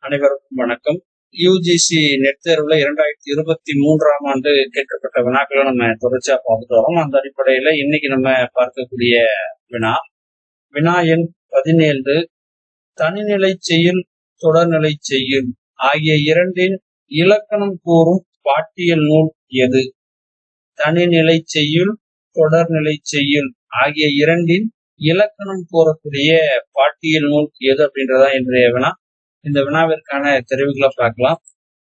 அனைவருக்கும் வணக்கம். UGC net தேர்வுல 2023ஆம் ஆண்டு கேட்கப்பட்ட வினாக்களை நம்ம தொடர்ச்சியா பார்த்துட்டு வரோம். அந்த அடிப்படையில இன்னைக்கு நம்ம பார்க்கக்கூடிய வினா எண் 17, தனிநிலை செய்யுள் தொடர்நிலை செய்யுள் ஆகிய இரண்டின் இலக்கணம் கூறும் பாட்டியல் நூல் எது? தனிநிலை செய்யுள் தொடர்நிலை செய்யுள் ஆகிய இரண்டின் இலக்கணம் கூறக்கூடிய பாட்டியல் நூல் எது அப்படின்றதா இன்றைய வினா. இந்த வினாவிற்கான தெரிவுகளை பார்க்கலாம்.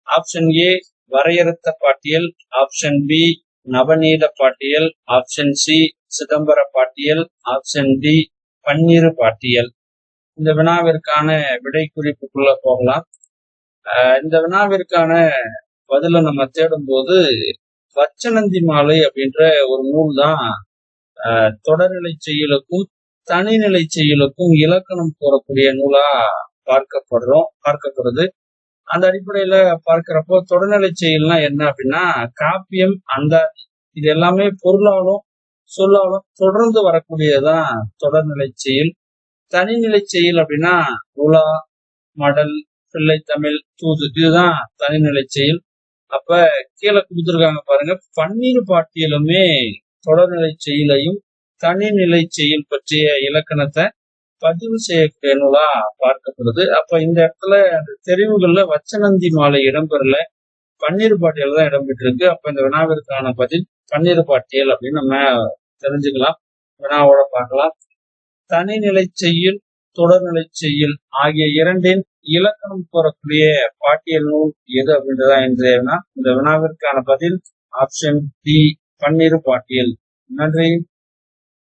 ஆப்ஷன் ஏ வரையறுத்த பாட்டியல், ஆப்ஷன் பி நவநீத பாட்டியல், ஆப்ஷன் சி சிதம்பர பாட்டியல், ஆப்ஷன் டி பன்னிரு பாட்டியல். இந்த வினாவிற்கான விடை குறிப்புக்குள்ள போகலாம். இந்த வினாவிற்கான பதில நம்ம தேடும் போது வச்சனந்தி மாலை அப்படின்ற ஒரு நூல் தான் தொடர்நிலை செய்யுளுக்கும் தனிநிலை செய்யுளுக்கும் இலக்கணம் கூறக்கூடிய நூலா பார்க்கப்படுது. அந்த அடிப்படையில பார்க்கிறப்போ தொடர்நிலை செய்யுள்னா என்ன அப்படின்னா காப்பியம், அந்தாதி, இது எல்லாமே பொருளாலும் சொல்லாலும் தொடர்ந்து வரக்கூடியதான் தொடர்நிலை செய்யுள். தனிநிலை செய்யுள் அப்படின்னா உலா, மடல், பிள்ளைத்தமிழ், தூது, இதுதான் தனிநிலை செய்யுள். அப்ப கீழே கொடுத்துருக்காங்க பாருங்க, பன்னிரு பாட்டியலுமே தொடர்நிலை செய்யுளையும் தனிநிலை செய்யுள் பற்றிய இலக்கணத்தை பதிவு செய்யக்கூடிய நூலா பார்க்கப்படுது. அப்ப இந்த இடத்துல அந்த தெரிவுகள்ல வச்சனந்தி மாலை இடம்பெறல, பன்னிரு பாட்டியல் தான் இடம்பெற்றிருக்கு. அப்ப இந்த வினாவிற்கான பதில் பன்னிரு பாட்டியல் அப்படின்னு நம்ம தெரிஞ்சுக்கலாம். வினாவோட பார்க்கலாம். தனிநிலை செய்யுள் தொடர்நிலை செய்யுள் ஆகிய இரண்டின் இலக்கணம் கூறக்கூடிய பாட்டியல் நூல் எது அப்படின்றதா இன்றைய வினா. இந்த வினாவிற்கான பதில் ஆப்ஷன் டி பன்னிரு பாட்டியல். நன்றி.